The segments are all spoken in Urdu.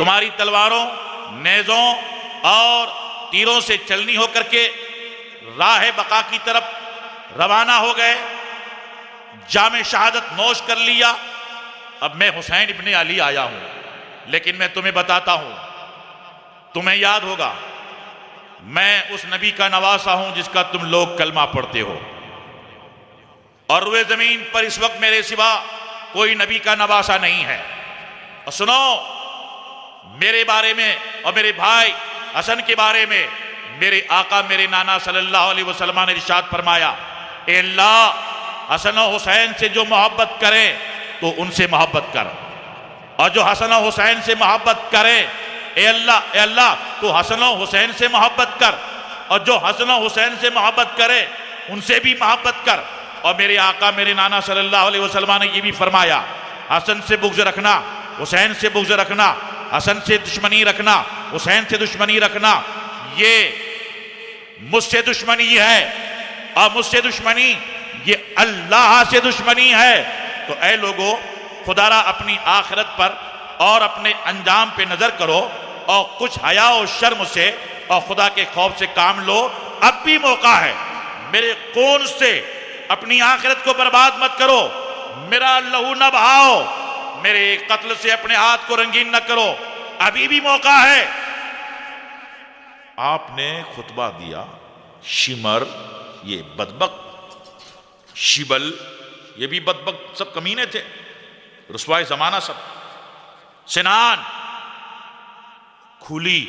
تمہاری تلواروں، نیزوں اور تیروں سے چلنی ہو کر کے راہ بقا کی طرف روانہ ہو گئے، جام شہادت نوش کر لیا۔ اب میں حسین ابن علی آیا ہوں، لیکن میں تمہیں بتاتا ہوں، تمہیں یاد ہوگا میں اس نبی کا نواسا ہوں جس کا تم لوگ کلمہ پڑھتے ہو، اور روئے زمین پر اس وقت میرے سوا کوئی نبی کا نواسا نہیں ہے۔ اور سنو، میرے بارے میں اور میرے بھائی حسن کے بارے میں میرے آقا میرے نانا صلی اللہ علیہ وسلم نے ارشاد فرمایا، اے اللہ حسن و حسین سے جو محبت کرے تو ان سے محبت کر، اور جو حسن و حسین سے محبت کرے اے اللہ تو حسن و حسین سے محبت کر، اور جو حسن و حسین سے محبت کرے ان سے بھی محبت کر۔ اور میرے آقا میرے نانا صلی اللہ علیہ وسلم نے یہ بھی فرمایا، حسن سے بغض رکھنا، حسین سے بغض رکھنا، حسن سے دشمنی رکھنا، حسین سے دشمنی رکھنا، یہ مجھ سے دشمنی ہے، اور مجھ سے دشمنی یہ اللہ سے دشمنی ہے۔ تو اے لوگو، خدا را اپنی آخرت پر اور اپنے انجام پہ نظر کرو، اور کچھ حیا و شرم سے اور خدا کے خوف سے کام لو، اب بھی موقع ہے۔ میرے خون سے اپنی آخرت کو برباد مت کرو، میرا لہو نہ بہاؤ، میرے قتل سے اپنے ہاتھ کو رنگین نہ کرو، ابھی بھی موقع ہے۔ آپ نے خطبہ دیا، شمر یہ بدبخت، شبل یہ بھی بدبخت، سب کمینے تھے، رسوائے زمانہ سب، سنان، کھولی،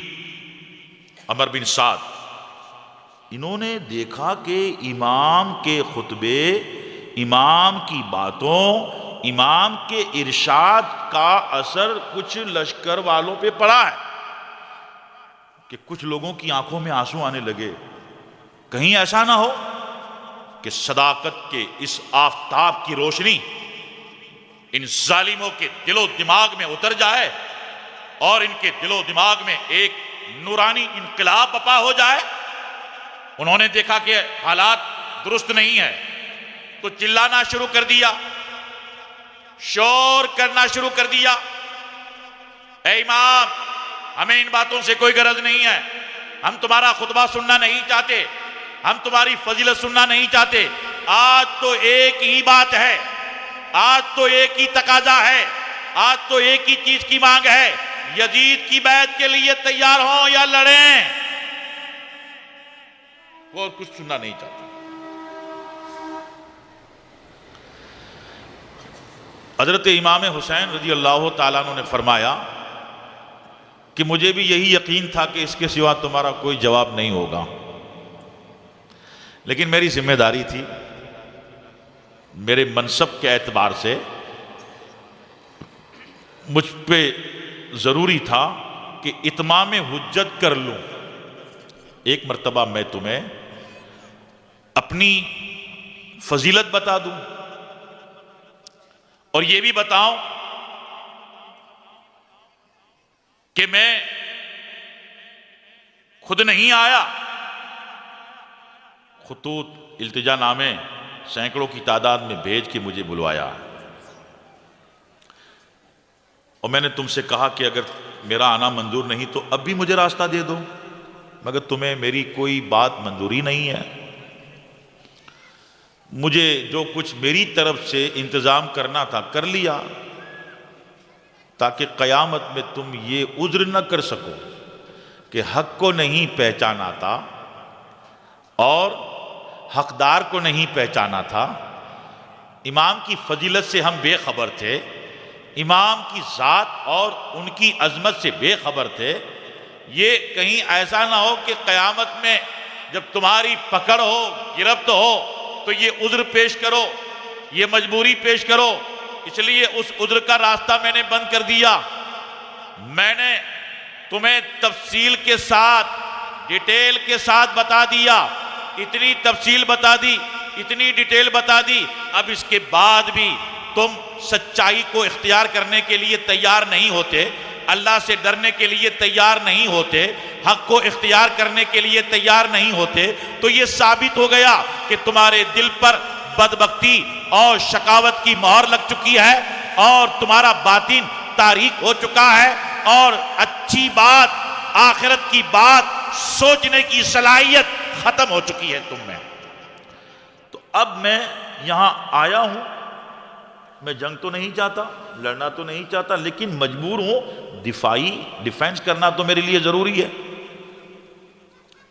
عمر بن سعد، انہوں نے دیکھا کہ امام کے خطبے، امام کی باتوں، امام کے ارشاد کا اثر کچھ لشکر والوں پہ پڑا ہے، کہ کچھ لوگوں کی آنکھوں میں آنسو آنے لگے۔ کہیں ایسا نہ ہو کہ صداقت کے اس آفتاب کی روشنی ان ظالموں کے دل و دماغ میں اتر جائے، اور ان کے دل و دماغ میں ایک نورانی انقلاب بپا ہو جائے۔ انہوں نے دیکھا کہ حالات درست نہیں ہے، تو چلانا شروع کر دیا، شور کرنا شروع کر دیا، اے امام ہمیں ان باتوں سے کوئی غرض نہیں ہے، ہم تمہارا خطبہ سننا نہیں چاہتے، ہم تمہاری فضیلت سننا نہیں چاہتے، آج تو ایک ہی بات ہے، آج تو ایک ہی تقاضا ہے، آج تو ایک ہی چیز کی مانگ ہے، یزید کی بیعت کے لیے تیار ہوں یا لڑیں، اور کچھ سننا نہیں چاہتے۔ حضرت امام حسین رضی اللہ تعالیٰ عنہ نے فرمایا کہ مجھے بھی یہی یقین تھا کہ اس کے سوا تمہارا کوئی جواب نہیں ہوگا، لیکن میری ذمہ داری تھی، میرے منصب کے اعتبار سے مجھ پہ ضروری تھا کہ اتمام حجت کر لوں۔ ایک مرتبہ میں تمہیں اپنی فضیلت بتا دوں، اور یہ بھی بتاؤں کہ میں خود نہیں آیا، خطوط التجا نامے سینکڑوں کی تعداد میں بھیج کے مجھے بلوایا ہے، اور میں نے تم سے کہا کہ اگر میرا آنا منظور نہیں تو اب بھی مجھے راستہ دے دو، مگر تمہیں میری کوئی بات منظوری نہیں ہے۔ مجھے جو کچھ میری طرف سے انتظام کرنا تھا کر لیا، تاکہ قیامت میں تم یہ عذر نہ کر سکو کہ حق کو نہیں پہچانا تھا اور حقدار کو نہیں پہچانا تھا، امام کی فضیلت سے ہم بے خبر تھے، امام کی ذات اور ان کی عظمت سے بے خبر تھے۔ یہ کہیں ایسا نہ ہو کہ قیامت میں جب تمہاری پکڑ ہو، گرفت ہو، تو یہ عذر پیش کرو، یہ مجبوری پیش کرو، اس لیے اس عذر کا راستہ میں نے بند کر دیا۔ میں نے تمہیں تفصیل کے ساتھ، ڈیٹیل کے ساتھ بتا دیا، اتنی تفصیل بتا دی، اتنی ڈیٹیل بتا دی، اب اس کے بعد بھی تم سچائی کو اختیار کرنے کے لیے تیار نہیں ہوتے، اللہ سے ڈرنے کے لیے تیار نہیں ہوتے، حق کو اختیار کرنے کے لیے تیار نہیں ہوتے، تو یہ ثابت ہو گیا کہ تمہارے دل پر بدبختی اور شقاوت کی مہر لگ چکی ہے، اور تمہارا باطن تاریک ہو چکا ہے، اور اچھی بات، آخرت کی بات سوچنے کی صلاحیت ختم ہو چکی ہے تم میں۔ تو اب میں یہاں آیا ہوں، میں جنگ تو نہیں چاہتا، لڑنا تو نہیں چاہتا، لیکن مجبور ہوں، ڈیفینس کرنا تو میرے لیے ضروری ہے۔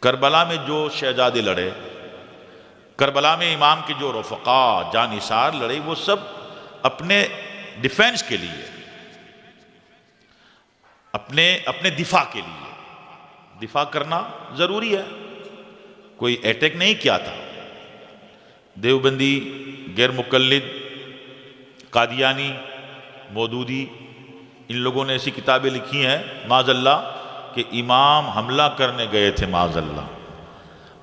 کربلا میں جو شہزادے لڑے، کربلا میں امام کے جو رفقا جانثار لڑے، وہ سب اپنے ڈیفینس کے لیے، اپنے دفاع کے لیے، دفاع کرنا ضروری ہے۔ کوئی اٹیک نہیں کیا تھا۔ دیوبندی، غیر مقلد، قادیانی، مودودی، ان لوگوں نے ایسی کتابیں لکھی ہیں معاذ اللہ کہ امام حملہ کرنے گئے تھے معاذ اللہ،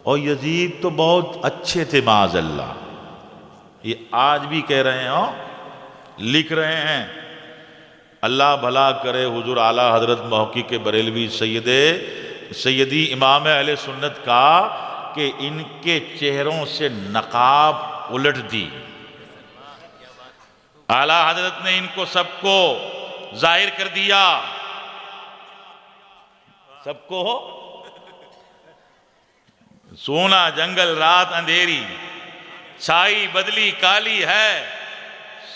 اور یزید تو بہت اچھے تھے معاذ اللہ۔ یہ آج بھی کہہ رہے ہیں، لکھ رہے ہیں۔ اللہ بھلا کرے حضور اعلیٰ حضرت محقق بریلوی سیدی امام اہل سنت کا کہ ان کے چہروں سے نقاب الٹ دی۔ اعلیٰ حضرت نے ان کو سب کو ظاہر کر دیا، سب کو سونا جنگل رات اندھیری، چھائی بدلی کالی ہے،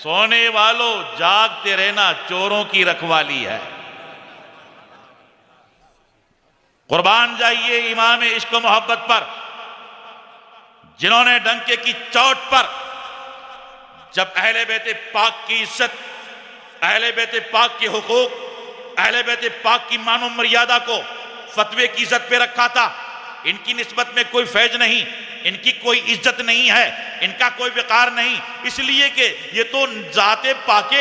سونے والوں جاگتے رہنا چوروں کی رکھوالی ہے۔ قربان جائیے امام عشق و محبت پر، جنہوں نے ڈنکے کی چوٹ پر جب اہل بیت پاک کی عزت، اہل بیت پاک کے حقوق، اہل بیت پاک کی مان و مریادہ کو فتوے کی عزت پہ رکھا تھا، ان کی نسبت میں کوئی فیض نہیں، ان کی کوئی عزت نہیں ہے، ان کا کوئی وقار نہیں، اس لیے کہ یہ تو ذات پاک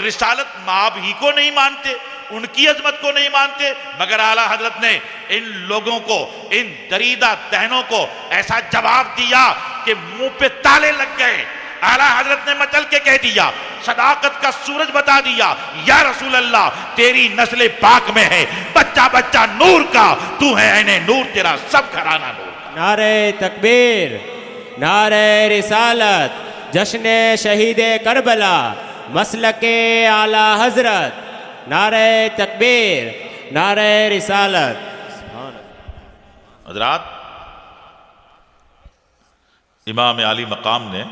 رسالت مآب ہی کو نہیں مانتے، ان کی عظمت کو نہیں مانتے، مگر اعلیٰ حضرت نے ان لوگوں کو، ان دریدہ دہنوں کو ایسا جواب دیا کہ منہ پہ تالے لگ گئے۔ اعلیٰ حضرت نے مچل کے کہہ دیا، صداقت کا سورج بتا دیا، یا رسول اللہ تیری نسل پاک میں ہے بچہ بچہ نور کا، تو ہے عین نور، تیرا سب گھرانہ نور کا۔ نعرہ تکبیر، نعرہ رسالت، جشن شہید کربلا، مسلک اعلیٰ حضرت، نعرہ تکبیر، نعرہ رسالت۔ حضرات، امام عالی مقام نے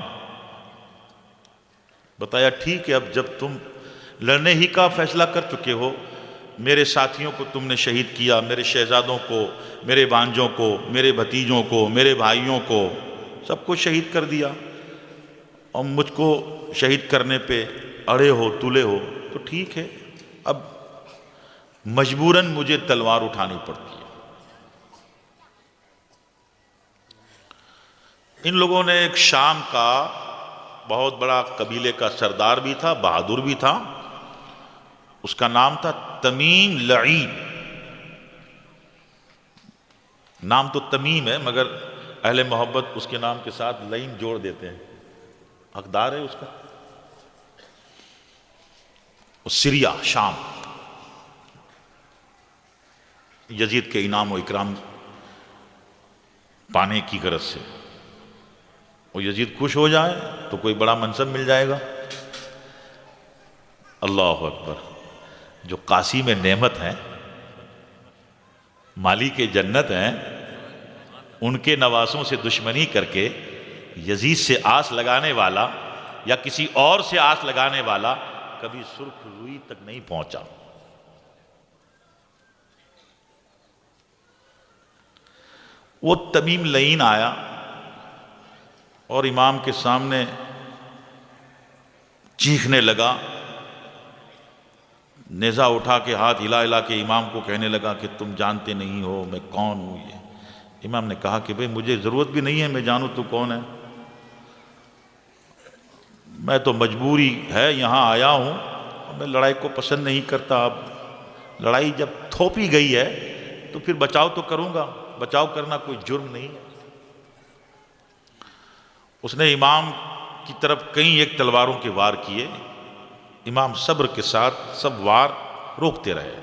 بتایا ٹھیک ہے، اب جب تم لڑنے ہی کا فیصلہ کر چکے ہو، میرے ساتھیوں کو تم نے شہید کیا، میرے شہزادوں کو، میرے بانجوں کو، میرے بھتیجوں کو، میرے بھائیوں کو، سب کو شہید کر دیا، اور مجھ کو شہید کرنے پہ اڑے ہو، تلے ہو، تو ٹھیک ہے، اب مجبوراً مجھے تلوار اٹھانی پڑتی ہے۔ ان لوگوں نے ایک شام کا بہت بڑا قبیلے کا سردار بھی تھا، بہادر بھی تھا، اس کا نام تھا تمیم لعین۔ نام تو تمیم ہے مگر اہل محبت اس کے نام کے ساتھ لعین جوڑ دیتے ہیں، حقدار ہے اس کا۔ سیریا، شام، یزید کے انعام و اکرام پانے کی غرض سے، اور یزید خوش ہو جائے تو کوئی بڑا منصب مل جائے گا۔ اللہ اکبر، جو قاسم نعمت ہیں، مالک جنت ہیں، ان کے نواسوں سے دشمنی کر کے یزید سے آس لگانے والا یا کسی اور سے آس لگانے والا کبھی سرخ روئی تک نہیں پہنچا۔ وہ تمیم لعین آیا اور امام کے سامنے چیخنے لگا، نیزہ اٹھا کے ہاتھ ہلا ہلا کے امام کو کہنے لگا کہ تم جانتے نہیں ہو میں کون ہوں۔ یہ امام نے کہا کہ بھئی مجھے ضرورت بھی نہیں ہے میں جانوں تو کون ہے، میں تو مجبوری ہے یہاں آیا ہوں، میں لڑائی کو پسند نہیں کرتا، اب لڑائی جب تھوپی گئی ہے تو پھر بچاؤ تو کروں گا، بچاؤ کرنا کوئی جرم نہیں ہے۔ اس نے امام کی طرف کئی ایک تلواروں کے وار کیے، امام صبر کے ساتھ سب وار روکتے رہے۔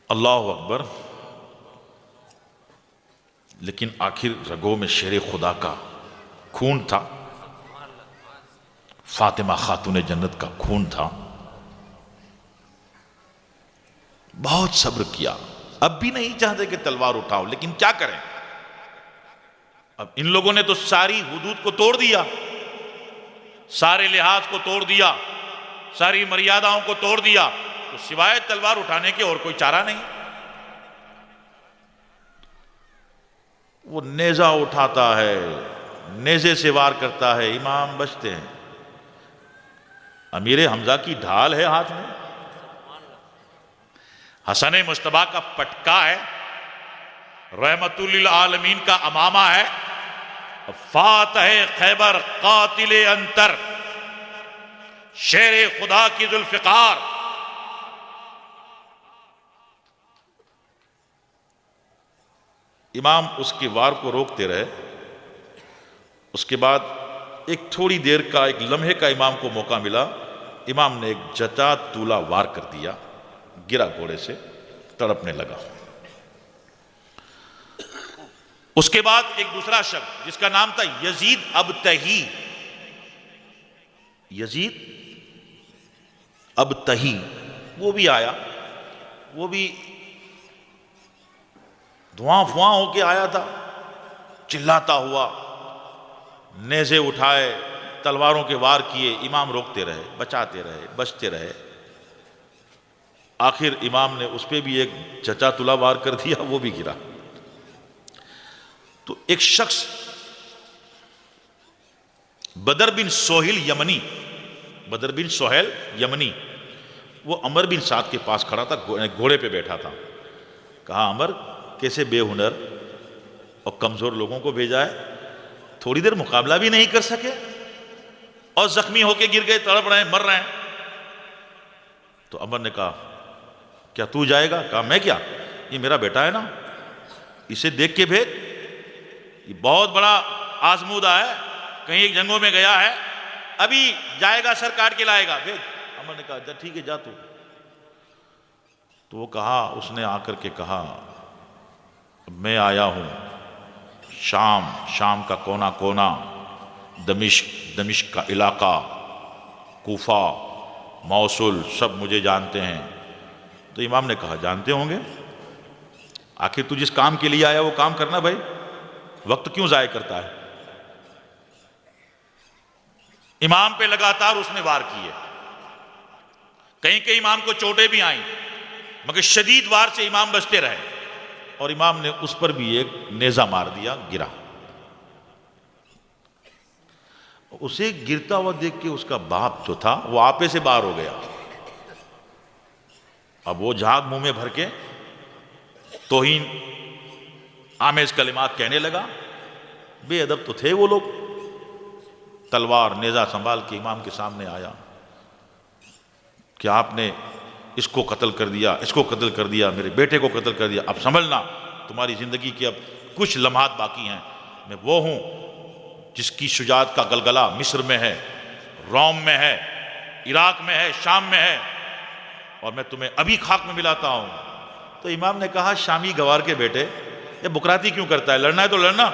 اللہ اکبر، لیکن آخر رگوں میں شیر خدا کا خون تھا، فاطمہ خاتون جنت کا خون تھا، بہت صبر کیا، اب بھی نہیں چاہتے کہ تلوار اٹھاؤ، لیکن کیا کریں؟ اب ان لوگوں نے تو ساری حدود کو توڑ دیا، سارے لحاظ کو توڑ دیا، ساری مریاداؤں کو توڑ دیا، تو سوائے تلوار اٹھانے کے اور کوئی چارہ نہیں۔ وہ نیزہ اٹھاتا ہے، نیزے سے وار کرتا ہے، امام بچتے ہیں۔ امیر حمزہ کی ڈھال ہے ہاتھ میں، حسن مصطفیٰ کا پٹکا ہے، رحمت للعالمین کا امامہ ہے، فاتح خیبر قاتل انتر، شیر خدا کی ذوالفقار۔ امام اس کے وار کو روکتے رہے۔ اس کے بعد ایک تھوڑی دیر کا، ایک لمحے کا امام کو موقع ملا، امام نے ایک جچا تولا وار کر دیا، گرا گھوڑے سے، تڑپنے لگا۔ اس کے بعد ایک دوسرا شخص جس کا نام تھا یزید ابتہی، یزید ابتہی، وہ بھی آیا، وہ بھی دھواں فواں ہو کے آیا تھا، چلاتا ہوا، نیزے اٹھائے، تلواروں کے وار کیے، امام روکتے رہے، بچاتے رہے، بچتے رہے۔ آخر امام نے اس پہ بھی ایک چچا تلا وار کر دیا، وہ بھی گرا۔ تو ایک شخص بدر بن سہیل یمنی، بدر بن سہیل یمنی، وہ عمر بن سعد کے پاس کھڑا تھا، گھوڑے پہ بیٹھا تھا۔ کہا عمر کیسے بے ہنر اور کمزور لوگوں کو بھیجا ہے، تھوڑی دیر مقابلہ بھی نہیں کر سکے اور زخمی ہو کے گر گئے، تڑپ رہے ہیں، مر رہے ہیں۔ تو عمر نے کہا کیا تو جائے گا؟ کہا میں کیا، یہ میرا بیٹا ہے نا، اسے دیکھ کے بھیج، یہ بہت بڑا آزمودہ ہے، کہیں ایک جنگوں میں گیا ہے، ابھی جائے گا سر کاٹ کے لائے گا، بھیج۔ عمر نے کہا ٹھیک ہے جا تو۔ تو وہ کہا، اس نے آ کر کے کہا میں آیا ہوں شام کا کونا کونا، دمشق کا علاقہ، کوفہ، موصل، سب مجھے جانتے ہیں۔ تو امام نے کہا جانتے ہوں گے، آخر تو جس کام کے لیے آیا وہ کام کرنا بھائی، وقت کیوں ضائع کرتا ہے؟ امام پہ لگاتار اس نے وار کیے، کہیں کہیں امام کو چوٹیں بھی آئیں، مگر شدید وار سے امام بچتے رہے، اور امام نے اس پر بھی ایک نیزہ مار دیا، گرا۔ اسے گرتا ہوا دیکھ کے اس کا باپ جو تھا وہ آپے سے باہر ہو گیا۔ اب وہ جھاگ منہ میں بھر کے توہین آمیز کلمات کہنے لگا۔ بے ادب تو تھے وہ لوگ۔ تلوار نیزہ سنبھال کے امام کے سامنے آیا کہ آپ نے اس کو قتل کر دیا، اس کو قتل کر دیا، میرے بیٹے کو قتل کر دیا، اب سنبھلنا، تمہاری زندگی کے اب کچھ لمحات باقی ہیں۔ میں وہ ہوں جس کی شجاعت کا گلگلہ مصر میں ہے، روم میں ہے، عراق میں ہے، شام میں ہے، اور میں تمہیں ابھی خاک میں ملاتا ہوں۔ تو امام نے کہا شامی گوار کے بیٹے، یہ بکراتی کیوں کرتا ہے، لڑنا ہے تو لڑنا۔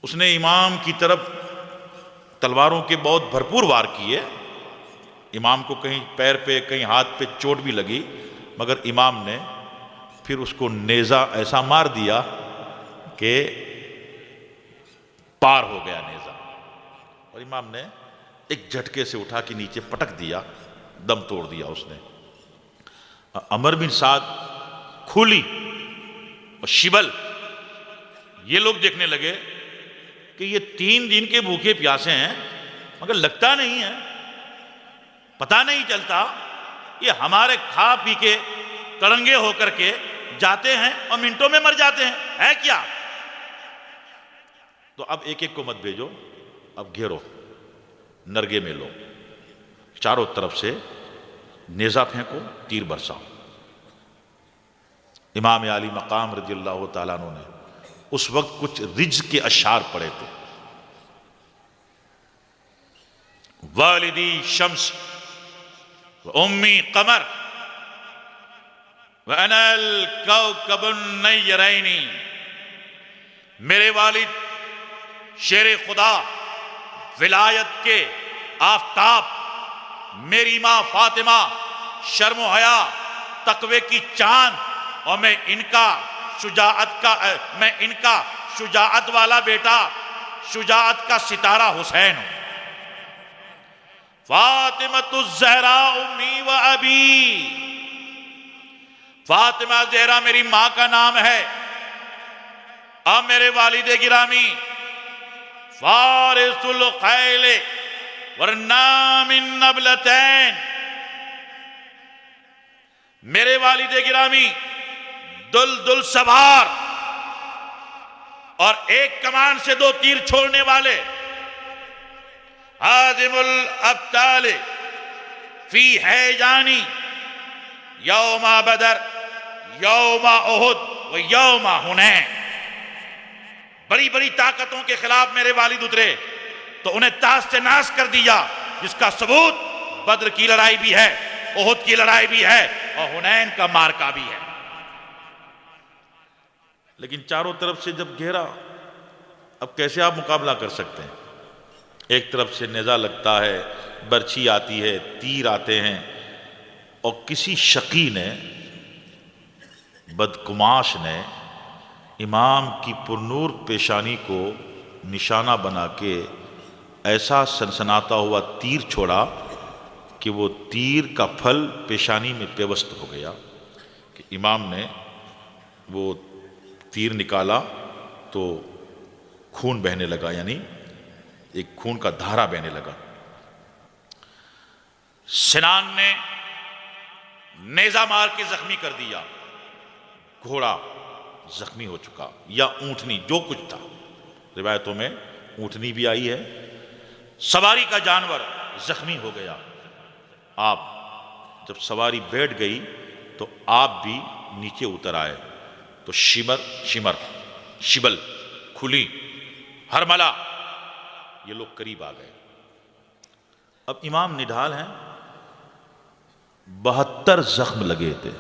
اس نے امام کی طرف تلواروں کے بہت بھرپور وار کیے، امام کو کہیں پیر پہ کہیں ہاتھ پہ چوٹ بھی لگی، مگر امام نے پھر اس کو نیزہ ایسا مار دیا کہ پار ہو گیا نیزہ، اور امام نے ایک جھٹکے سے اٹھا کے نیچے پٹک دیا، دم توڑ دیا اس نے۔ عمر بن سعد، کھولی اور شبل، یہ لوگ دیکھنے لگے کہ یہ 3 دن کے بھوکے پیاسے ہیں، مگر لگتا نہیں ہے، پتہ نہیں چلتا، یہ ہمارے کھا پی کے تڑنگے ہو کر کے جاتے ہیں اور منٹوں میں مر جاتے ہیں، ہے کیا؟ تو اب ایک ایک کو مت بھیجو، اب گھیرو، نرگے میں لو، چاروں طرف سے نیزہ پھینکو، تیر برساؤ۔ امام علی مقام رضی اللہ تعالیٰ عنہ نے اس وقت کچھ رجز کے اشعار پڑھے تھے۔ والدی شمس امی قمر وانا الکوکب النیرین، میرے والد شیر خدا، ولایت کے آفتاب میری ماں فاطمہ شرم و حیا تقوی کی چاند، اور میں ان کا شجاعت والا بیٹا، شجاعت کا ستارہ حسین ہوں۔ فاطمۃ الزہراء امی و ابی، فاطمہ زہرا میری ماں کا نام ہے، اب میرے والد گرامی فارس الخیل ورنام النبلتین، میرے والد گرامی دل سوار اور ایک کمان سے 2 تیر چھوڑنے والے، عازم الابطال فی حیجانی یوم بدر یوم احد و یوم حنین، بڑی بڑی طاقتوں کے خلاف میرے والد اترے تو انہیں تاس سے ناس کر دیا، جس کا ثبوت بدر کی لڑائی بھی ہے، احد کی لڑائی بھی ہے اور حنین کا مارکا بھی ہے۔ لیکن چاروں طرف سے جب گھیرا، اب کیسے آپ مقابلہ کر سکتے ہیں؟ ایک طرف سے نیزہ لگتا ہے، برچھی آتی ہے، تیر آتے ہیں، اور کسی شقی نے، بدقماش نے امام کی پرنور پیشانی کو نشانہ بنا کے ایسا سنسناتا ہوا تیر چھوڑا کہ وہ تیر کا پھل پیشانی میں پیوست ہو گیا، کہ امام نے وہ تیر نکالا تو خون بہنے لگا، یعنی ایک خون کا دھارا بہنے لگا۔ سنان نے نیزہ مار کے زخمی کر دیا، گھوڑا زخمی ہو چکا، یا اونٹنی، جو کچھ تھا، روایتوں میں اونٹنی بھی آئی ہے، سواری کا جانور زخمی ہو گیا۔ آپ جب سواری بیٹھ گئی تو آپ بھی نیچے اتر آئے، تو شبل کھلی، ہرملا، یہ لوگ قریب آ گئے۔ اب امام نڈھال ہیں، 72 زخم لگے تھے۔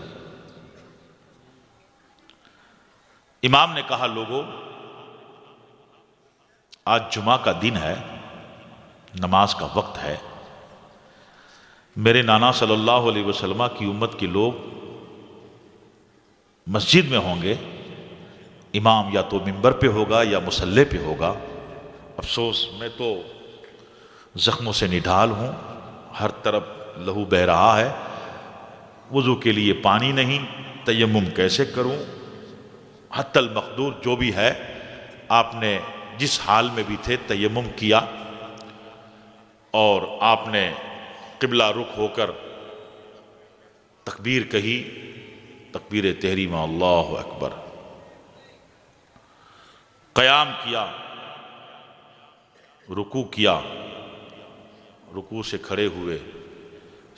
امام نے کہا، لوگوں آج جمعہ کا دن ہے، نماز کا وقت ہے، میرے نانا صلی اللہ علیہ وسلم کی امت کے لوگ مسجد میں ہوں گے، امام یا تو منبر پہ ہوگا یا مصلی پہ ہوگا۔ افسوس، میں تو زخموں سے نڈھال ہوں، ہر طرف لہو بہہ رہا ہے، وضو کے لیے پانی نہیں، تیمم کیسے کروں؟ حتی المقدور جو بھی ہے، آپ نے جس حال میں بھی تھے تیمم کیا، اور آپ نے قبلہ رخ ہو کر تکبیر کہی، تکبیر تحریمہ، اللہ اکبر، قیام کیا، رکوع کیا، رکوع سے کھڑے ہوئے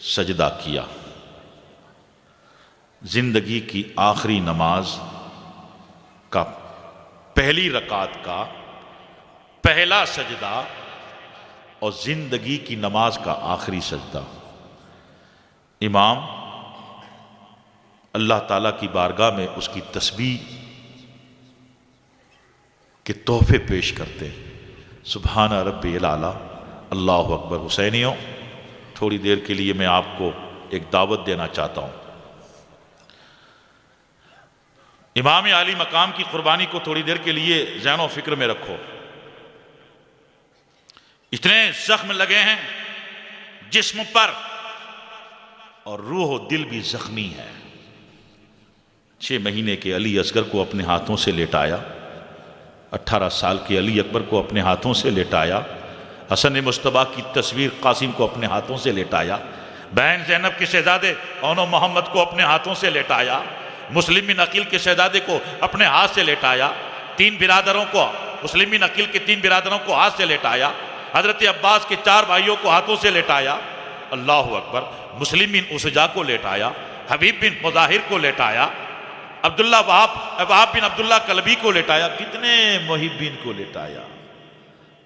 سجدہ کیا۔ زندگی کی آخری نماز کا پہلی رکعت کا پہلا سجدہ اور زندگی کی نماز کا آخری سجدہ۔ امام اللہ تعالیٰ کی بارگاہ میں اس کی تسبیح کے تحفے پیش کرتے، سبحان ربی الاعلیٰ، اللہ اکبر۔ حسینیوں، تھوڑی دیر کے لیے میں آپ کو ایک دعوت دینا چاہتا ہوں۔ امام عالی مقام کی قربانی کو تھوڑی دیر کے لیے ذہن و فکر میں رکھو۔ اتنے زخم لگے ہیں جسم پر، اور روح و دل بھی زخمی ہے۔ 6 مہینے کے علی اصغر کو اپنے ہاتھوں سے لیٹایا، 18 سال کے علی اکبر کو اپنے ہاتھوں سے لیٹایا، حسن مصطفیٰ کی تصویر قاسم کو اپنے ہاتھوں سے لیٹایا، بہن زینب کے شہزادے اونو محمد کو اپنے ہاتھوں سے لیٹایا، مسلم بن عقیل کے شہزادے کو اپنے ہاتھ سے لیٹایا، 3 برادروں کو، مسلم بن عقیل کے 3 برادروں کو ہاتھ سے لیٹایا، حضرت عباس کے 4 بھائیوں کو ہاتھوں سے لیٹایا، اللہ اکبر، مسلم بن اسجا کو لیٹایا، حبیب بن مظاہر کو لیٹایا، عبداللہ وہاب بن عبداللہ کلبی کو لیٹایا، کتنے محبین کو لیٹایا،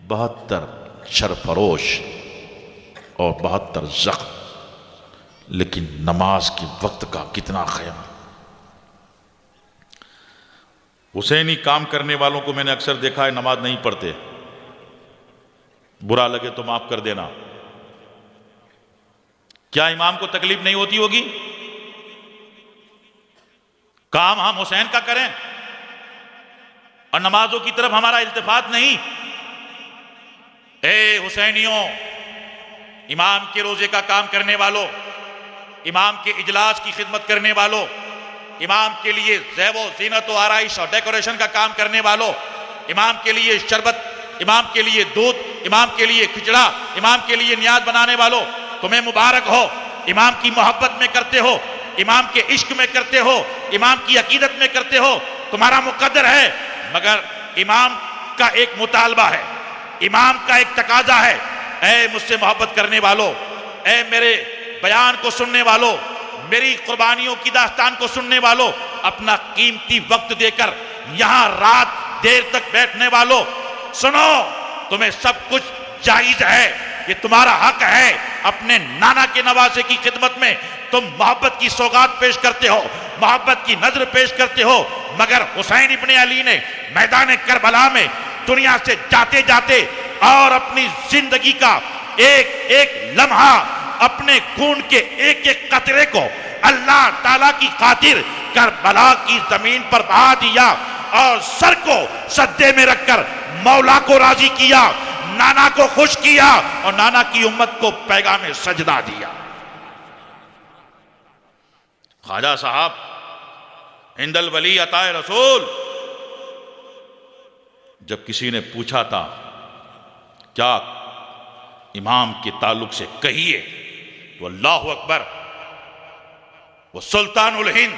72 شرفروش اور 72 زخم، لیکن نماز کے وقت کا کتنا خیال۔ حسینی کام کرنے والوں کو میں نے اکثر دیکھا ہے نماز نہیں پڑھتے، برا لگے تو معاف کر دینا، کیا امام کو تکلیف نہیں ہوتی ہوگی؟ کام ہم حسین کا کریں اور نمازوں کی طرف ہمارا التفات نہیں۔ اے حسینیوں، امام کے روزے کا کام کرنے والوں، امام کے اجلاس کی خدمت کرنے والوں، امام کے لیے زیب و زینت و آرائش اور ڈیکوریشن کا کام کرنے والوں، امام کے لیے شربت، امام کے لیے دودھ، امام کے لیے کھچڑا، امام کے لیے نیاز بنانے والوں، تمہیں مبارک ہو۔ امام کی محبت میں کرتے ہو، امام کے عشق میں کرتے ہو، امام کی عقیدت میں کرتے ہو، تمہارا مقدر ہے، مگر امام کا ایک مطالبہ ہے، امام کا ایک تقاضا ہے۔ اے مجھ سے محبت کرنے والوں، اے میرے بیان کو سننے والوں، میری قربانیوں کی داستان کو سننے والوں، اپنا قیمتی وقت دے کر یہاں رات دیر تک بیٹھنے والوں، سنو، تمہیں سب کچھ جائز ہے، یہ تمہارا حق ہے۔ اپنے نانا کے نواسے کی خدمت میں تم محبت کی سوغات پیش کرتے ہو، محبت کی نظر پیش کرتے ہو، مگر حسین ابن علی نے میدان کربلا میں دنیا سے جاتے جاتے اور اپنی زندگی کا ایک ایک لمحہ، اپنے خون کے ایک ایک قطرے کو اللہ تعالیٰ کی خاطر کربلا کی زمین پر بہا دیا اور سر کو سجدے میں رکھ کر مولا کو راضی کیا، نانا کو خوش کیا اور نانا کی امت کو پیغام سجدہ دیا۔ خواجہ صاحب عند الولی عطا رسول، جب کسی نے پوچھا تھا کیا امام کے تعلق سے کہیے، تو اللہ اکبر، وہ سلطان الہند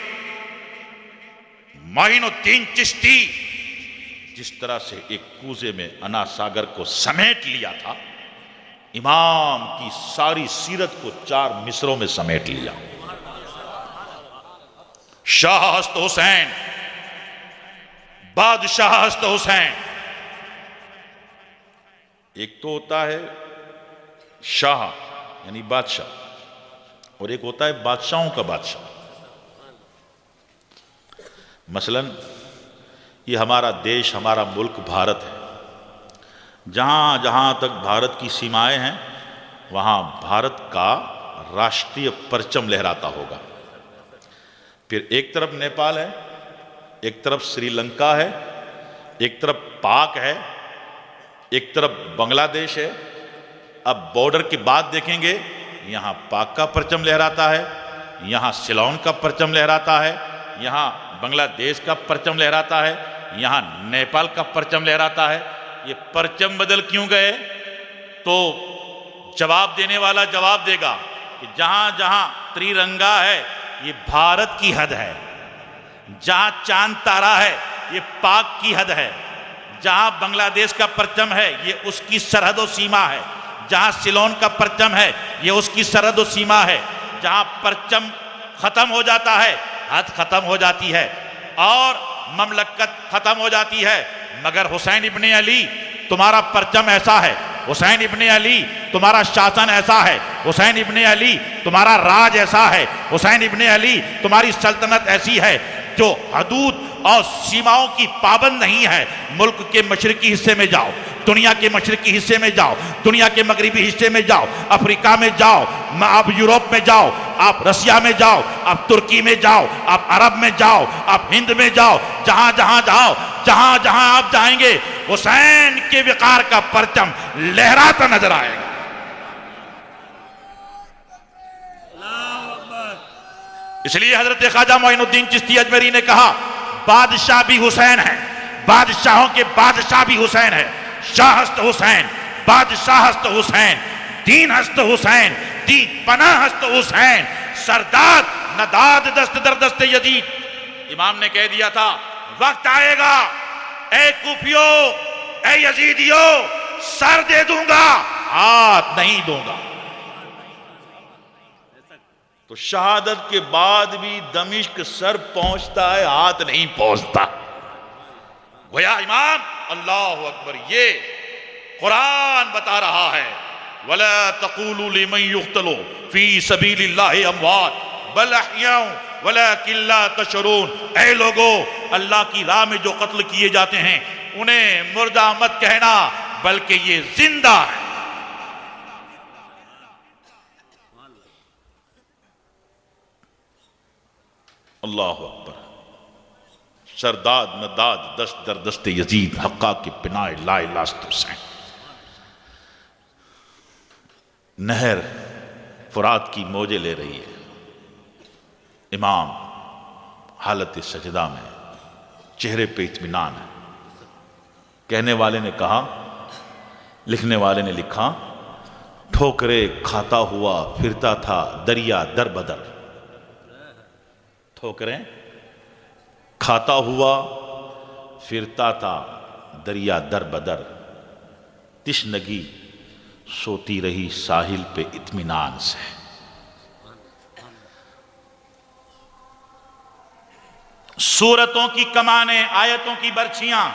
معین الدین چشتی جس طرح سے ایک کوزے میں انا ساگر کو سمیٹ لیا تھا، امام کی ساری سیرت کو 4 مصروں میں سمیٹ لیا۔ شاہ ہست حسین، بادشاہ ہست حسین، ایک تو ہوتا ہے شاہ یعنی بادشاہ، اور ایک ہوتا ہے بادشاہوں کا بادشاہ۔ مثلا یہ ہمارا دیش، ہمارا ملک بھارت ہے، جہاں جہاں تک بھارت کی سیمائیں ہیں وہاں بھارت کا راشٹریہ پرچم لہراتا ہوگا۔ پھر ایک طرف نیپال ہے، ایک طرف سری لنکا ہے، ایک طرف پاک ہے، ایک طرف بنگلہ دیش ہے۔ اب بارڈر کے بعد دیکھیں گے، یہاں پاک کا پرچم لہراتا ہے، یہاں سیلون کا پرچم لہراتا ہے، یہاں بنگلہ دیش کا پرچم لہراتا ہے، یہاں نیپال کا پرچم لہراتا ہے۔ یہ پرچم بدل کیوں گئے؟ تو جواب دینے والا جواب دے گا کہ جہاں جہاں ترنگا ہے یہ بھارت کی حد ہے، جہاں چاند تارا ہے یہ پاک کی حد ہے، جہاں بنگلہ دیش کا پرچم ہے یہ اس کی سرحد و سیما ہے، جہاں سیلون کا پرچم ہے یہ اس کی سرحد و سیما ہے۔ جہاں پرچم ختم ہو جاتا ہے حد ختم ہو جاتی ہے اور مملکت ختم ہو جاتی ہے، مگر حسین ابن علی تمہارا پرچم ایسا ہے، حسین ابن علی تمہارا شاسن ایسا ہے، حسین ابن علی تمہارا راج ایسا ہے، حسین ابن علی تمہاری سلطنت ایسی ہے جو حدود اور سیماؤں کی پابند نہیں ہے۔ ملک کے مشرقی حصے میں جاؤ، دنیا کے مشرقی حصے میں جاؤ، دنیا کے مغربی حصے میں جاؤ، افریقہ میں جاؤ، آپ یوروپ میں جاؤ، آپ رشیا میں جاؤ، آپ ترکی میں جاؤ، آپ عرب میں جاؤ، آپ ہند میں جاؤ، جہاں جہاں جاؤ، جہاں جہاں آپ جائیں گے حسین کے وقار کا پرچم لہراتا نظر آئے گا۔ اس لیے حضرت خواجہ معین الدین چشتی اجمیری نے کہا بادشاہ بھی حسین ہے، بادشاہوں کے بادشاہ بھی حسین ہے، شاہ ہست حسین، بادشاہ ہست حسین، دین ہست حسین، دین پناہ ہست حسین، سرداد نداد دست در دست یزید۔ امام نے کہہ دیا تھا وقت آئے گا، اے کوفیو، اے یزیدیو، سر دے دوں گا، ہاتھ نہیں دوں گا۔ تو شہادت کے بعد بھی دمشق سر پہنچتا ہے، ہاتھ نہیں پہنچتا۔ گویا امام اللہ اکبر، یہ قرآن بتا رہا ہے وَلَا تَقُولُوا لِمَنْ يُقْتَلُ فِي سَبِيلِ اللَّهِ أَمْوَاتٌ بَلْ أَحْيَاءٌ وَلَكِنْ لَا تَشْعُرُونَ۔ اے لوگو، اللہ کی راہ میں جو قتل کیے جاتے ہیں انہیں مردہ مت کہنا، بلکہ یہ زندہ ہے۔ اللہ اکبر. سرداد نداد دست در دست یزید حقا کی بنائے لائے لاست حسین. نہر فرات کی موجیں لے رہی ہے. امام حالت سجدہ میں، چہرے پہ اطمینان ہے. کہنے والے نے کہا، لکھنے والے نے لکھا، ٹھوکرے کھاتا ہوا پھرتا تھا دریا در بدر. ٹھوکریں کھاتا ہوا پھرتا تھا دریا در بدر. تشنگی سوتی رہی ساحل پہ اطمینان سے. سورتوں کی کمانیں، آیتوں کی برچھیاں،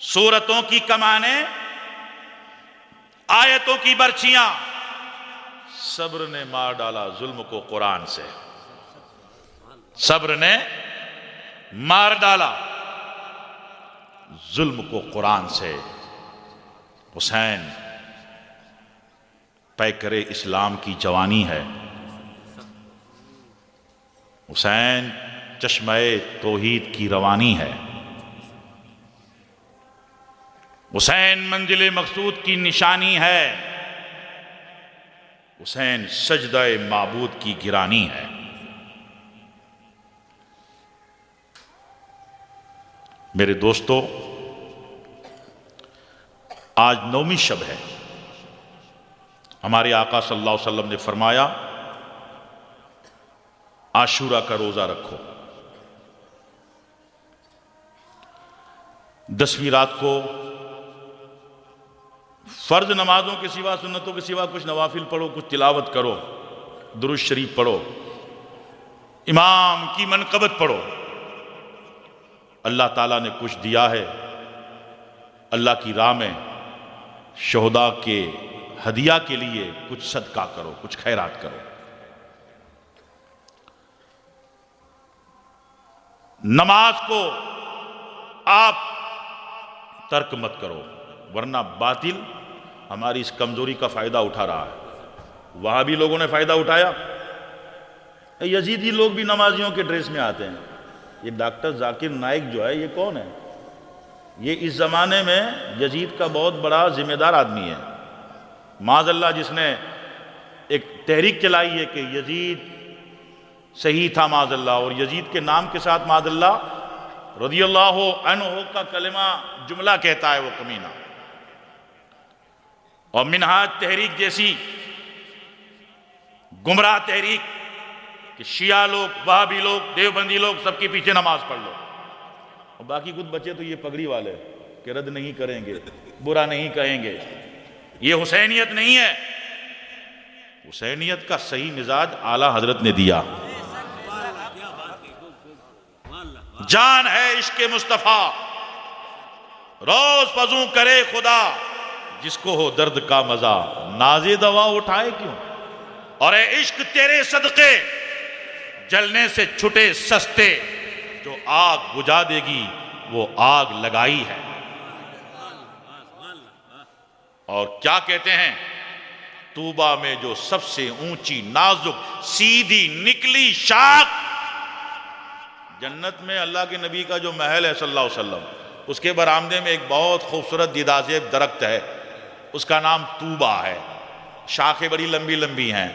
سورتوں کی کمانیں، آیتوں کی برچھیاں. صبر نے مار ڈالا ظلم کو قرآن سے. صبر نے مار ڈالا ظلم کو قرآن سے. حسین پیکر اسلام کی جوانی ہے. حسین چشمہ توحید کی روانی ہے. حسین منزل مقصود کی نشانی ہے. حسین سجدہ معبود کی گرانی ہے. میرے دوستو، آج 9ویں شب ہے. ہمارے آقا صلی اللہ علیہ وسلم نے فرمایا عاشورہ کا روزہ رکھو. 10ویں رات کو فرض نمازوں کے سوا، سنتوں کے سوا کچھ نوافل پڑھو، کچھ تلاوت کرو، درود شریف پڑھو، امام کی منقبت پڑھو. اللہ تعالیٰ نے کچھ دیا ہے، اللہ کی راہ میں شہداء کے ہدیہ کے لیے کچھ صدقہ کرو، کچھ خیرات کرو. نماز کو آپ ترک مت کرو، ورنہ باطل ہماری اس کمزوری کا فائدہ اٹھا رہا ہے. وہاں بھی لوگوں نے فائدہ اٹھایا. یزیدی لوگ بھی نمازیوں کے ڈریس میں آتے ہیں. یہ ڈاکٹر ذاکر نائک جو ہے، یہ کون ہے؟ یہ اس زمانے میں یزید کا بہت بڑا ذمہ دار آدمی ہے. معاذ اللہ، جس نے ایک تحریک چلائی ہے کہ یزید صحیح تھا معاذ اللہ، اور یزید کے نام کے ساتھ معاذ اللہ رضی اللہ عنہ کا کلمہ جملہ کہتا ہے وہ کمینہ. اور منہاج تحریک جیسی گمراہ تحریک کہ شیعہ لوگ، وہابی لوگ، دیوبندی لوگ سب کے پیچھے نماز پڑھ لو، اور باقی کچھ بچے تو یہ پگڑی والے کہ رد نہیں کریں گے، برا نہیں کہیں گے. یہ حسینیت نہیں ہے. حسینیت کا صحیح مزاج اعلیٰ حضرت نے دیا. جان ہے عشق مصطفیٰ، روز فضوں کرے خدا، جس کو ہو درد کا مزہ ناز دوا اٹھائے کیوں. اور اے عشق تیرے صدقے جلنے سے چھٹے سستے، جو آگ بجھا دے گی وہ آگ لگائی ہے. اور کیا کہتے ہیں، طوبہ میں جو سب سے اونچی نازک سیدھی نکلی شاخ، جنت میں اللہ کے نبی کا جو محل ہے صلی اللہ علیہ وسلم، اس کے برآمدے میں ایک بہت خوبصورت دیدازیب درخت ہے، اس کا نام طوبہ ہے. شاخیں بڑی لمبی لمبی ہیں.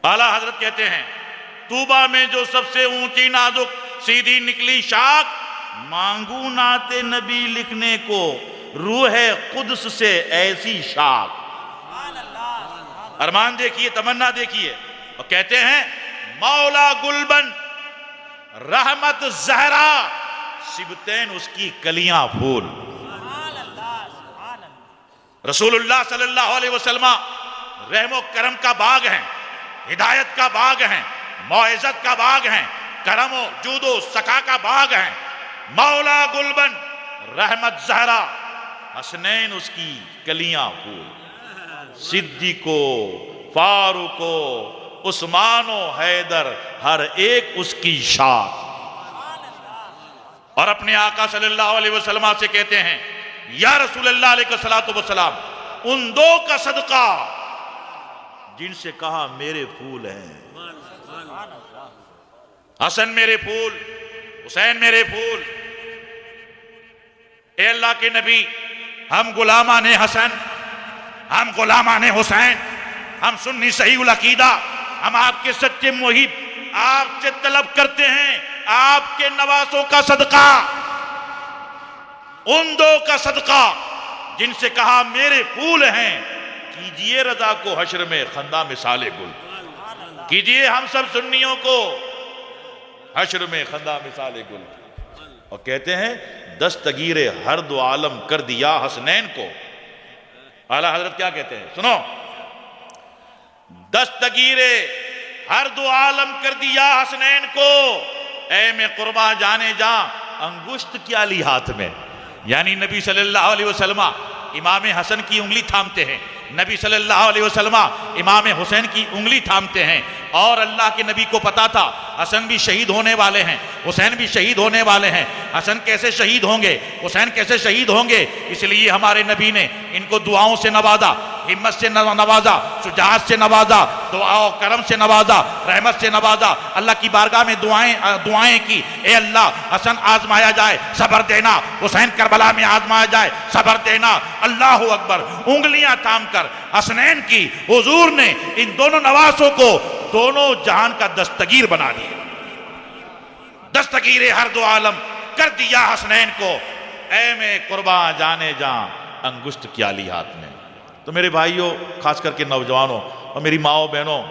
اعلیٰ حضرت کہتے ہیں طوبہ میں جو سب سے اونچی نازک سیدھی نکلی شاخ، مانگو نعت نبی لکھنے کو روح قدس سے ایسی شاخ. ارمان دیکھیے، تمنا دیکھیے. اور کہتے ہیں مولا گلبن رحمت زہرا، سبتین اس کی کلیاں پھول. رسول اللہ صلی اللہ علیہ وسلم رحم و کرم کا باغ ہیں، ہدایت کا باغ ہیں، معزت کا باغ ہیں، کرم و جود و سخا کا باغ ہیں. مولا گلبن رحمت زہرا، حسنین اس کی کلیاں پھول. صدیقو، فاروقو، عثمان و حیدر، ہر ایک اس کی شاخ. اور اپنے آقا صلی اللہ علیہ وسلم سے کہتے ہیں یا رسول اللہ علیہ السلام، ان دو کا صدقہ جن سے کہا میرے پھول ہیں. حسن میرے پھول، حسین میرے پھول، اے اللہ کے نبی، ہم غلامان حسن، ہم غلامان حسین، ہم سنی صحیح العقیدہ، ہم آپ کے سچے محب آپ سے طلب کرتے ہیں آپ کے نواسوں کا صدقہ، ان دو کا صدقہ جن سے کہا میرے پھول ہیں، کیجئے رضا کو حشر میں خندہ مثال گل، کیجئے ہم سب سنیوں کو حشر میں خندہ مثال گل۔ اور کہتے ہیں دستگیر ہر دو عالم کر دیا حسنین کو۔ اعلیٰ حضرت کیا کہتے ہیں؟ سنو، دستگیر ہر دو عالم کر دیا حسنین کو، اے میں قربا جانے جا انگشت کیا لی ہاتھ میں۔ یعنی نبی صلی اللہ علیہ وسلم امام حسن کی انگلی تھامتے ہیں، نبی صلی اللہ علیہ وسلم امام حسین کی انگلی تھامتے ہیں، اور اللہ کے نبی کو پتا تھا حسن بھی شہید ہونے والے ہیں، حسین بھی شہید ہونے والے ہیں۔ حسن کیسے شہید ہوں گے، حسین کیسے شہید ہوں گے؟ اس لیے ہمارے نبی نے ان کو دعاؤں سے نوازا، ہمت سے نوازا، شجاعت سے نوازا، دعا و کرم سے نوازا، رحمت سے نوازا، اللہ کی بارگاہ میں دعائیں کی، اے اللہ حسن آزمایا جائے صبر دینا، حسین کربلا میں آزمایا جائے صبر دینا۔ اللہ اکبر، انگلیاں تھام کر حسنین کی حضور نے ان دونوں نواسوں کو دونوں جہان کا دستگیر بنا دیا، دستگیر ہر دو عالم کر دیا حسنین کو، اے میں قرباں جانے جاں انگشت کیا لی ہاتھ میں۔ تو میرے بھائیوں، خاص کر کے نوجوانوں اور میری ماؤں بہنوں،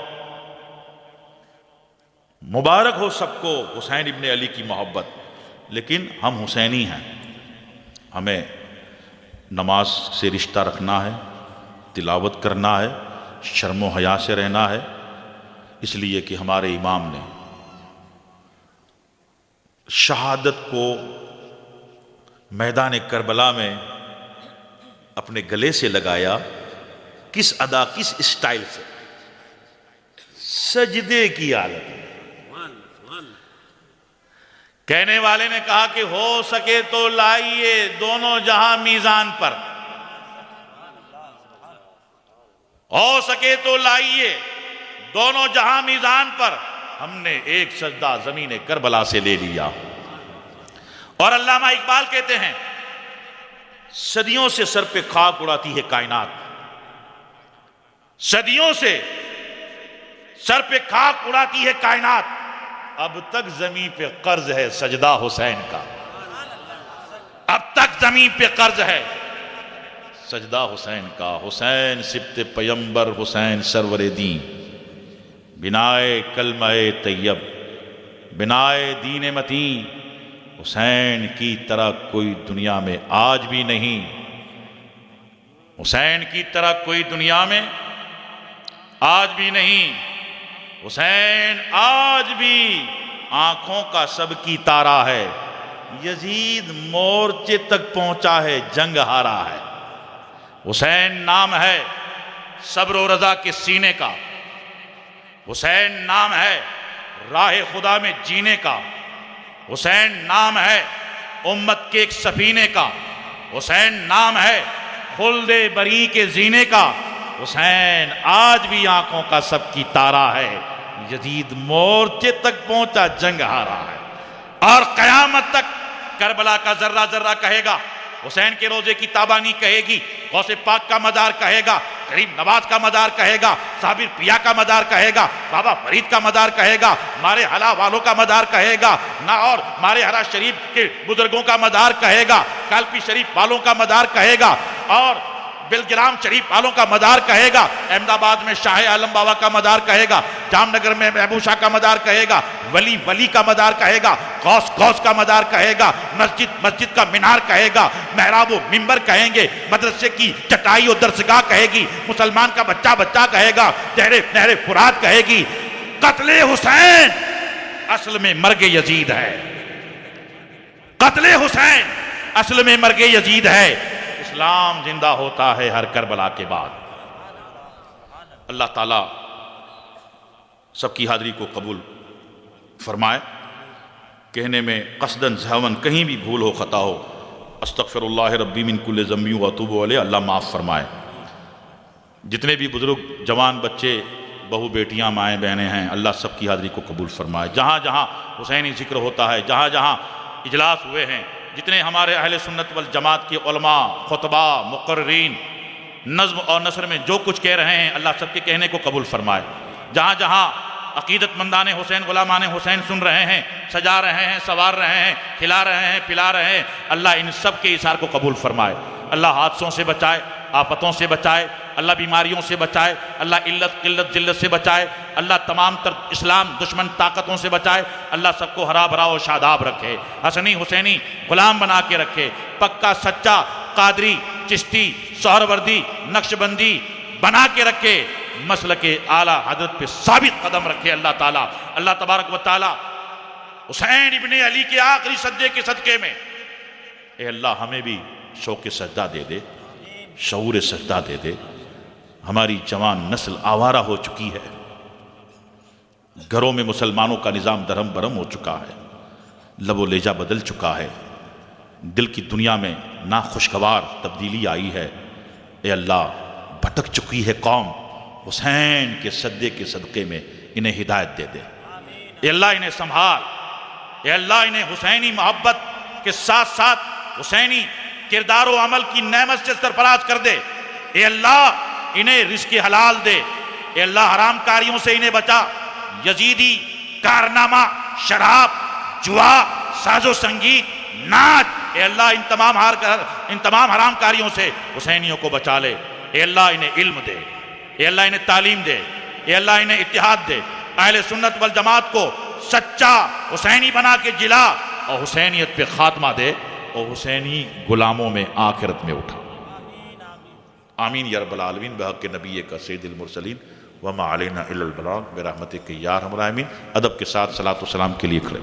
مبارک ہو سب کو حسین ابن علی کی محبت، لیکن ہم حسینی ہیں، ہمیں نماز سے رشتہ رکھنا ہے، تلاوت کرنا ہے، شرم و حیا سے رہنا ہے، اس لیے کہ ہمارے امام نے شہادت کو میدان کربلا میں اپنے گلے سے لگایا، کس ادا کس اسٹائل سے؟ سجدے کی حالت میں۔ کہنے والے نے کہا کہ ہو سکے تو لائیے دونوں جہاں میزان پر، ہو سکے تو لائیے دونوں جہاں میزان پر، ہم نے ایک سجدہ زمین کربلا سے لے لیا۔ اور علامہ اقبال کہتے ہیں صدیوں سے سر پہ خاک اڑاتی ہے کائنات، صدیوں سے سر پہ خاک اڑاتی ہے کائنات، اب تک زمین پہ قرض ہے سجدہ حسین کا، اب تک زمین پہ قرض ہے سجدہ حسین کا۔ حسین سبت پیمبر، حسین سرور دین، بنائے کلمہ طیب، بنائے دین متین، حسین کی طرح کوئی دنیا میں آج بھی نہیں، حسین کی طرح کوئی دنیا میں آج بھی نہیں، حسین آج بھی آنکھوں کا سب کی تارا ہے، یزید مورچے تک پہنچا ہے جنگ ہارا ہے۔ حسین نام ہے صبر و رضا کے سینے کا، حسین نام ہے راہ خدا میں جینے کا، حسین نام ہے امت کے ایک سفینے کا، حسین نام ہے خلد بری کے زینے کا، حسین آج بھی آنکھوں کا سب کی تارا ہے، یزید مورچے تک پہنچا جنگ ہارا ہے۔ اور قیامت تک کربلا کا ذرہ ذرہ کہے گا، حسین کے روزے کی تابانی کہے گی، غوث پاک کا مدار کہے گا، غریب نواز کا مدار کہے گا، صابر پیا کا مدار کہے گا، بابا فرید کا مدار کہے گا، مارے حلا والوں کا مدار کہے گا، نہ اور مارے حلا شریف کے بزرگوں کا مدار کہے گا، کالپی شریف والوں کا مدار کہے گا، اور بلگرام شریف والوں کا مدار کہے گا، احمد آباد میں شاہ عالم بابا کا مدار کہے گا، جام نگر میں محبوب شاہ کا مدار کہے گا، ولی ولی کا مدار کہے گا، غوث غوث کا مدار کہے گا، مسجد مسجد کا مینار کہے گا، محراب و منبر کہیں گے، مدرسے کی چٹائی و درسگاہ کہے گی، مسلمان کا بچہ بچہ کہے گا، نہر فرات کہے گی۔ قتل حسین اصل میں مرگ یزید ہے، قتل حسین اصل میں مرگ یزید ہے۔ اسلام زندہ ہوتا ہے ہر کربلا کے بعد۔ اللہ تعالیٰ سب کی حاضری کو قبول فرمائے۔ کہنے میں قصداً سہواً کہیں بھی بھول ہو خطا ہو، استغفر اللہ ربی من کل ذنب و اتوب الیہ، اللہ معاف فرمائے۔ جتنے بھی بزرگ جوان بچے بہو بیٹیاں مائیں بہنیں ہیں، اللہ سب کی حاضری کو قبول فرمائے۔ جہاں جہاں حسینی ذکر ہوتا ہے، جہاں جہاں اجلاس ہوئے ہیں، جتنے ہمارے اہل سنت والجماعت کے علماء، خطبہ، مقررین نظم اور نثر میں جو کچھ کہہ رہے ہیں، اللہ سب کے کہنے کو قبول فرمائے۔ جہاں جہاں عقیدت مندان حسین، غلامان حسین سن رہے ہیں، سجا رہے ہیں، سوار رہے ہیں، کھلا رہے ہیں، پلا رہے ہیں، اللہ ان سب کے ایثار کو قبول فرمائے۔ اللہ حادثوں سے بچائے، آفتوں سے بچائے، اللہ بیماریوں سے بچائے، اللہ علت قلت ذلت سے بچائے، اللہ تمام تر اسلام دشمن طاقتوں سے بچائے، اللہ سب کو ہرا بھرا و شاداب رکھے، حسنی حسینی غلام بنا کے رکھے، پکا سچا قادری چشتی سہروردی نقشبندی بنا کے رکھے، مسلک اعلیٰ حضرت پہ ثابت قدم رکھے اللہ تعالیٰ۔ اللہ تبارک و تعالیٰ حسین ابن علی کے آخری سجدے کے صدقے میں اے اللہ ہمیں بھی شوق سجدہ دے دے، شعور سجدہ دے دے۔ ہماری جوان نسل آوارہ ہو چکی ہے، گھروں میں مسلمانوں کا نظام درہم برہم ہو چکا ہے، لب و لہجہ بدل چکا ہے، دل کی دنیا میں ناخوشگوار تبدیلی آئی ہے۔ اے اللہ بھٹک چکی ہے قوم، حسین کے سجدے کے صدقے میں انہیں ہدایت دے دے۔ اے اللہ انہیں سنبھال، اے اللہ انہیں حسینی محبت کے ساتھ ساتھ حسینی کردار و عمل کی نعمت سے سرفراز کر دے۔ اے اللہ انہیں رزق حلال دے، اے اللہ حرام کاریوں سے انہیں بچا، یزیدی کارنامہ، شراب، جوا، ساز و سنگیت، ناچ، اے اللہ ان تمام حرام کاریوں سے حسینیوں کو بچا لے۔ اے اللہ انہیں علم دے، اے اللہ انہیں تعلیم دے، اے اللہ انہیں اتحاد دے، اہل سنت والجماعت کو سچا حسینی بنا کے جلا اور حسینیت پہ خاتمہ دے اور حسینی غلاموں میں آخرت میں اٹھا۔ آمین یا رب العالمین، بحق نبی کا سید المرسلین وما علینا الا البلاغ برحمتک یا ارحم الراحمین۔ ادب کے ساتھ صلاۃ و سلام کے لیے کھڑے۔